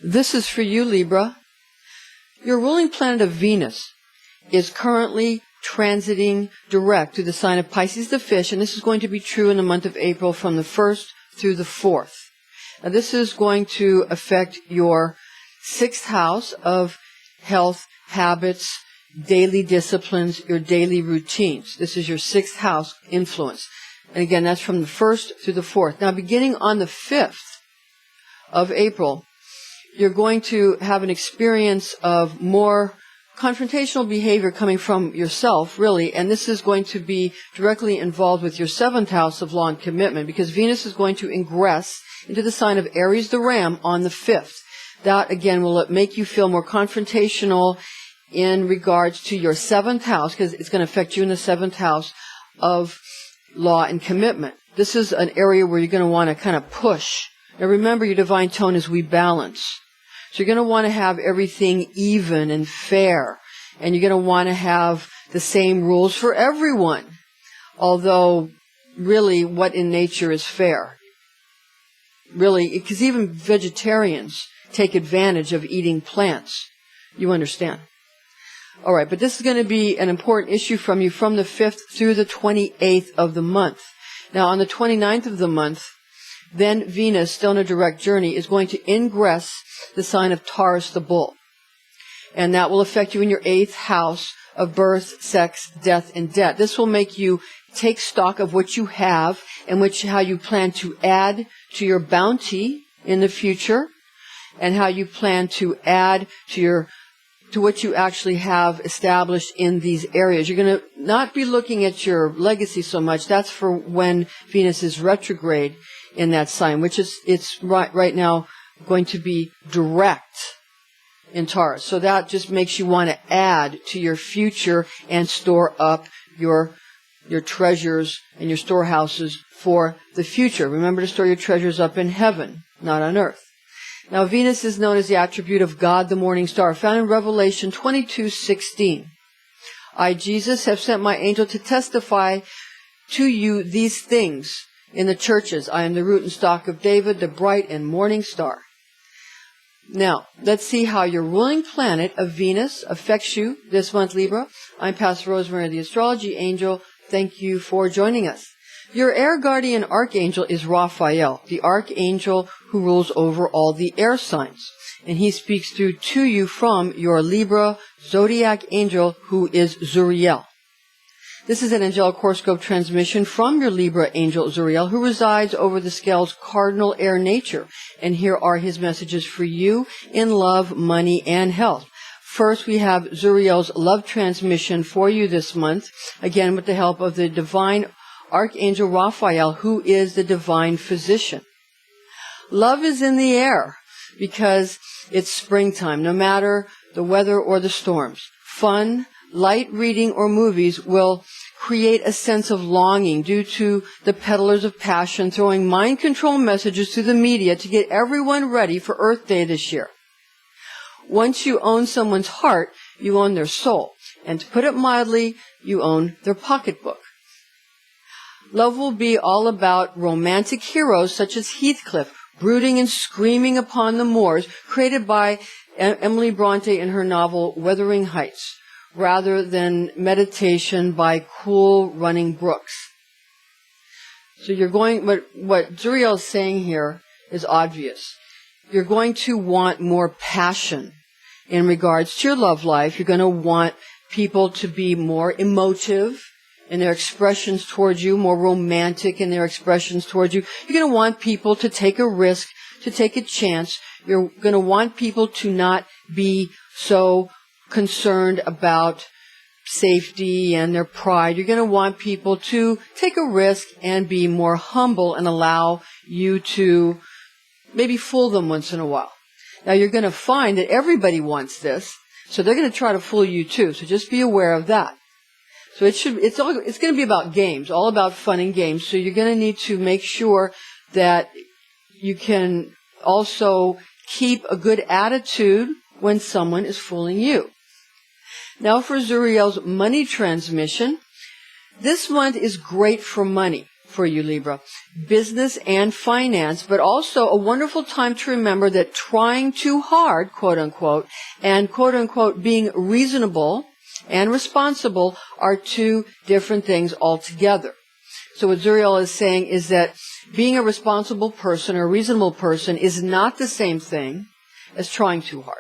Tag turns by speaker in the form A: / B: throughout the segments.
A: This is for you, Libra. Your ruling planet of Venus is currently transiting direct through the sign of Pisces the Fish, and this is going to be true in the month of April from the 1st through the 4th. Now, this is going to affect your 6th house of health, habits, daily disciplines, your daily routines. This is your 6th house influence. And again, that's from the 1st through the 4th. Now, beginning on the 5th of April, you're going to have an experience of more confrontational behavior coming from yourself, really, and this is going to be directly involved with your 7th house of law and commitment, because Venus is going to ingress into the sign of Aries the Ram on the 5th. That, again, will make you feel more confrontational in regards to your 7th house, because it's going to affect you in the 7th house of law and commitment. This is an area where you're going to want to kind of push. Now remember, your divine tone is we balance. So you're going to want to have everything even and fair. And you're going to want to have the same rules for everyone. Although, really, what in nature is fair? Really, because even vegetarians take advantage of eating plants. You understand? All right, but this is going to be an important issue from you from the 5th through the 28th of the month. Now, on the 29th of the month, then Venus, still in a direct journey, is going to ingress the sign of Taurus the Bull. And that will affect you in your 8th house of birth, sex, death, and debt. This will make you take stock of what you have and how you plan to add to your bounty in the future, and how you plan to add to what you actually have established in these areas. You're going to not be looking at your legacy so much. That's for when Venus is retrograde in that sign, which it's right now going to be direct in Taurus. So that just makes you want to add to your future and store up your treasures and your storehouses for the future. Remember to store your treasures up in heaven, not on earth. Now, Venus is known as the attribute of God, the morning star, found in Revelation 22:16. I, Jesus, have sent my angel to testify to you these things in the churches. I am the root and stock of David, the bright and morning star. Now, let's see how your ruling planet of Venus affects you this month, Libra. I'm Pastor Rosemary, the Astrology Angel. Thank you for joining us. Your air guardian archangel is Raphael, the archangel who rules over all the air signs. And he speaks through to you from your Libra Zodiac angel, who is Zuriel. This is an angelic horoscope transmission from your Libra angel Zuriel, who resides over the scale's cardinal air nature. And here are his messages for you in love, money, and health. First, we have Zuriel's love transmission for you this month, again with the help of the divine Archangel Raphael, who is the divine physician. Love is in the air because it's springtime, no matter the weather or the storms. Fun, light reading, or movies will create a sense of longing due to the peddlers of passion throwing mind control messages through the media to get everyone ready for Earth Day this year. Once you own someone's heart, you own their soul. And to put it mildly, you own their pocketbook. Love will be all about romantic heroes such as Heathcliff, brooding and screaming upon the moors, created by Emily Bronte in her novel Wuthering Heights, rather than meditation by cool running brooks. So what Zuriel is saying here is obvious. You're going to want more passion in regards to your love life. You're going to want people to be more emotive in their expressions towards you, more romantic in their expressions towards you. You're going to want people to take a risk, to take a chance. You're going to want people to not be so concerned about safety and their pride. You're going to want people to take a risk and be more humble and allow you to maybe fool them once in a while. Now, you're going to find that everybody wants this, so they're going to try to fool you too. So just be aware of that. So it's going to be about games, all about fun and games. So you're going to need to make sure that you can also keep a good attitude when someone is fooling you. Now for Zuriel's money transmission. This month is great for money. for you, Libra. Business and finance, but also a wonderful time to remember that trying too hard, quote unquote, and quote unquote being reasonable and responsible are two different things altogether. So what Zuriel is saying is that being a responsible person or a reasonable person is not the same thing as trying too hard.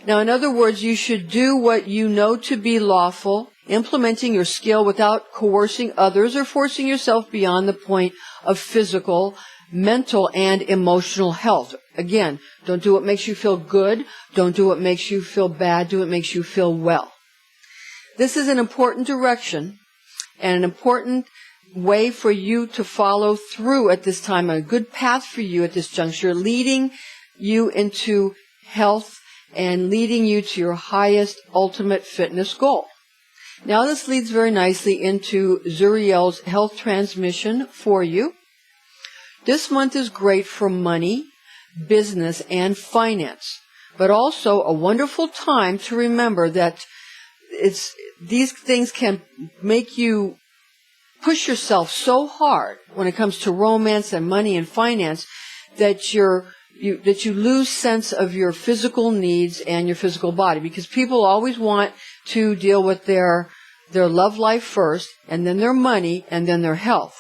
A: Now, in other words, you should do what you know to be lawful, implementing your skill without coercing others or forcing yourself beyond the point of physical, mental, and emotional health. Again, don't do what makes you feel good. Don't do what makes you feel bad. Do what makes you feel well. This is an important direction and an important way for you to follow through at this time, a good path for you at this juncture, leading you into health and leading you to your highest ultimate fitness goal. Now this leads very nicely into Zuriel's health transmission for you. This month is great for money, business, and finance, but also a wonderful time to remember that these things can make you push yourself so hard when it comes to romance and money and finance that you lose sense of your physical needs and your physical body, because people always want to deal with their love life first, and then their money, and then their health.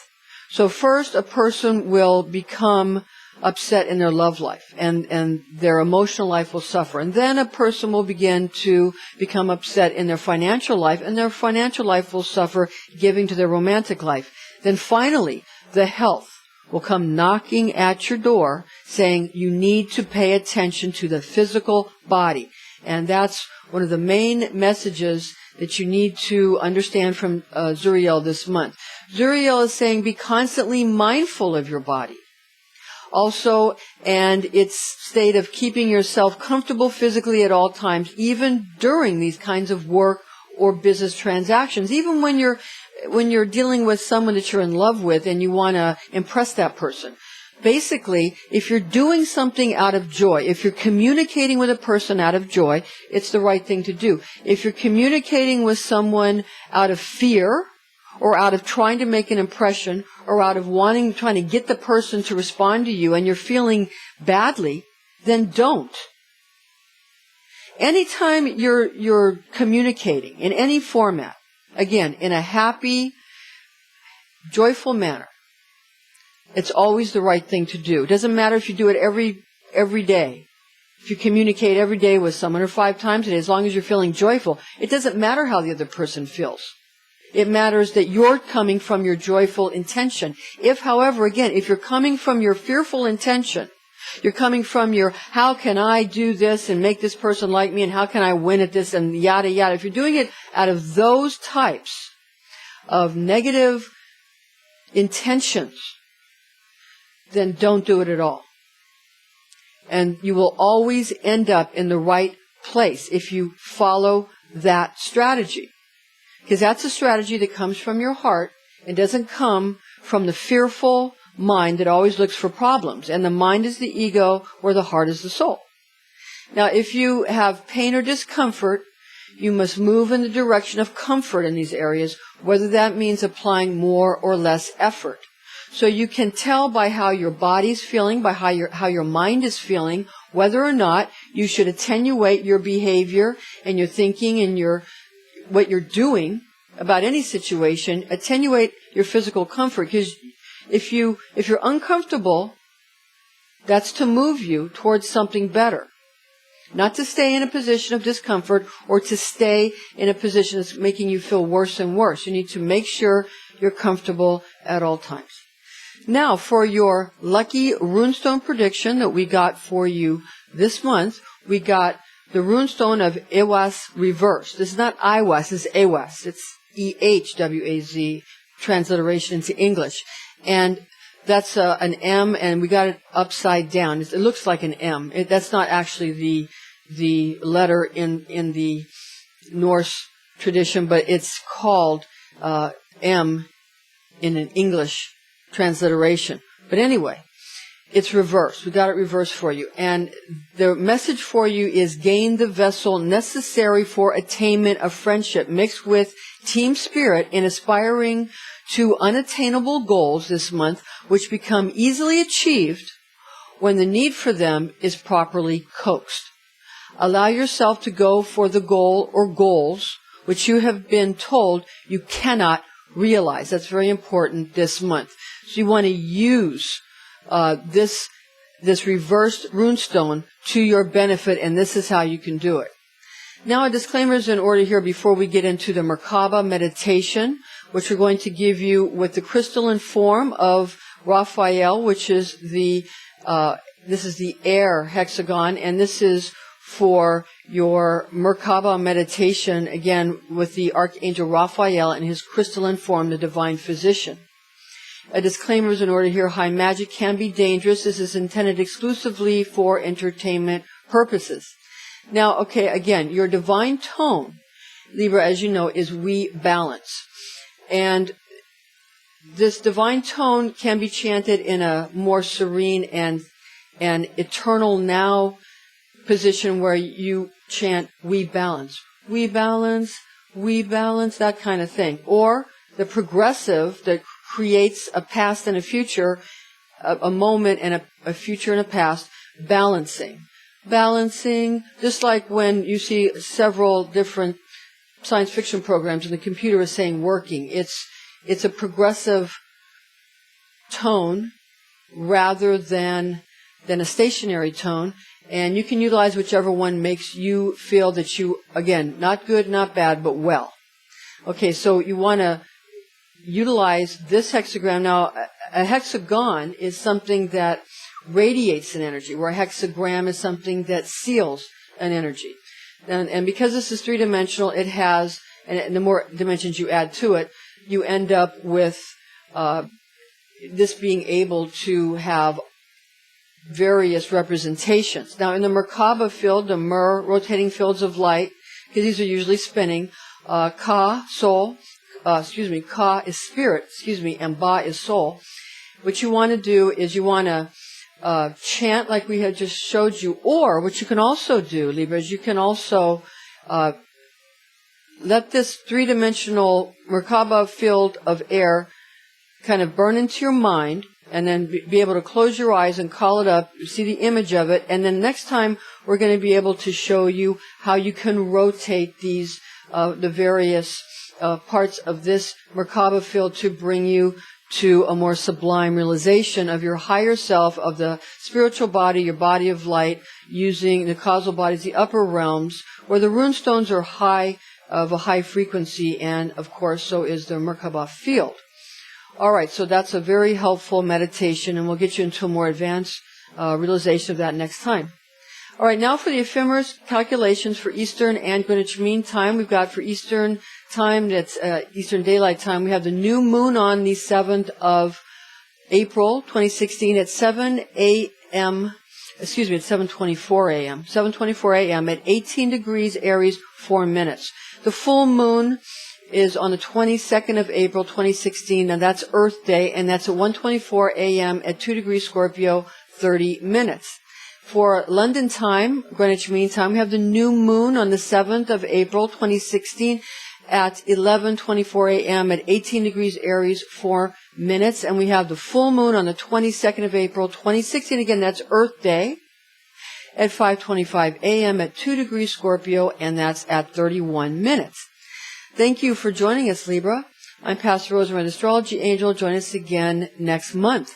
A: So first a person will become upset in their love life, and their emotional life will suffer. And then a person will begin to become upset in their financial life, and their financial life will suffer giving to their romantic life. Then finally, the health will come knocking at your door saying you need to pay attention to the physical body. And that's one of the main messages that you need to understand from Zuriel this month. Zuriel is saying be constantly mindful of your body. Also, and its state of keeping yourself comfortable physically at all times, even during these kinds of work or business transactions, even when you're dealing with someone that you're in love with and you want to impress that person. Basically, if you're doing something out of joy, if you're communicating with a person out of joy, it's the right thing to do. If you're communicating with someone out of fear, or out of trying to make an impression, or out of trying to get the person to respond to you, and you're feeling badly, then don't. Anytime you're communicating in any format, again, in a happy, joyful manner, it's always the right thing to do. It doesn't matter if you do it every day. If you communicate every day with someone or 5 times a day, as long as you're feeling joyful, it doesn't matter how the other person feels. It matters that you're coming from your joyful intention. If, however, again, if you're coming from your fearful intention, you're coming from your, how can I do this and make this person like me, and how can I win at this, and yada, yada. If you're doing it out of those types of negative intentions, then don't do it at all. And you will always end up in the right place if you follow that strategy. Because that's a strategy that comes from your heart and doesn't come from the fearful mind that always looks for problems. And the mind is the ego, or the heart is the soul. Now, if you have pain or discomfort, you must move in the direction of comfort in these areas, whether that means applying more or less effort. So you can tell by how your body's feeling, by how your mind is feeling, whether or not you should attenuate your behavior and your thinking and what you're doing about any situation, attenuate your physical comfort. Because if you're uncomfortable, that's to move you towards something better. Not to stay in a position of discomfort or to stay in a position that's making you feel worse and worse. You need to make sure you're comfortable at all times. Now, for your lucky runestone prediction that we got for you this month, we got the runestone of Ehwaz reversed. This is not Iwas, it's Ehwaz. It's E-H-W-A-Z, transliteration into English. And that's an M, and we got it upside down. It looks like an M. That's not actually the letter in the Norse tradition, but it's called M in an English transliteration. But anyway, It's reversed. We got it reversed for you. And the message for you is gain the vessel necessary for attainment of friendship mixed with team spirit in aspiring to unattainable goals this month, which become easily achieved when the need for them is properly coaxed. Allow yourself to go for the goal or goals which you have been told you cannot realize. That's very important this month. So you want to use this reversed runestone to your benefit, and this is how you can do it. Now, a disclaimer is in order here before we get into the Merkaba meditation, which we're going to give you with the crystalline form of Raphael, which is this is the air hexagon, and this is for your Merkaba meditation, again, with the Archangel Raphael and his crystalline form, the Divine Physician. A disclaimer is in order here. High magic can be dangerous. This is intended exclusively for entertainment purposes. Now, okay, again, your divine tone, Libra, as you know, is we balance. And this divine tone can be chanted in a more serene and eternal now position where you chant we balance, that kind of thing. Or the progressive that creates a past and a future, a moment and a future and a past, balancing, just like when you see several different science fiction programs and the computer is saying working. It's a progressive tone rather than a stationary tone, and you can utilize whichever one makes you feel that you, again, not good, not bad, but well. Okay, so you want to utilize this hexagram. Now, a hexagon is something that radiates an energy, where a hexagram is something that seals an energy. And because this is three-dimensional, it has, and the more dimensions you add to it, you end up with this being able to have various representations. Now, in the Merkaba field, the rotating fields of light, because these are usually spinning, Ka is spirit, and Ba is soul. What you want to do is you want to chant like we had just showed you, or what you can also do, Libra, is you can also let this three-dimensional Merkaba field of air kind of burn into your mind, and then be able to close your eyes and call it up, see the image of it, and then next time we're going to be able to show you how you can rotate these, the various parts of this Merkaba field to bring you to a more sublime realization of your higher self, of the spiritual body, your body of light, using the causal bodies, the upper realms, where the rune stones are of a high frequency, and of course so is the Merkaba field. All right, so that's a very helpful meditation, and we'll get you into a more advanced realization of that next time. All right, now for the ephemeris calculations for Eastern and Greenwich Mean Time. We've got for Eastern time, that's Eastern Daylight Time, we have the new moon on the 7th of April, 2016 at 7 a.m., excuse me, at 7:24 a.m., 7:24 a.m. at 18 degrees Aries, 4 minutes. The full moon is on the 22nd of April, 2016, and that's Earth Day, and that's at 1:24 a.m. at 2 degrees Scorpio, 30 minutes. For London time, Greenwich Mean Time, we have the new moon on the 7th of April, 2016, at 11:24 a.m. at 18 degrees Aries, 4 minutes, and we have the full moon on the 22nd of April, 2016, again, that's Earth Day, at 5:25 a.m. at 2 degrees Scorpio, and that's at 31 minutes. Thank you for joining us, Libra. I'm Pastor Rosemary, the Astrology Angel. Join us again next month.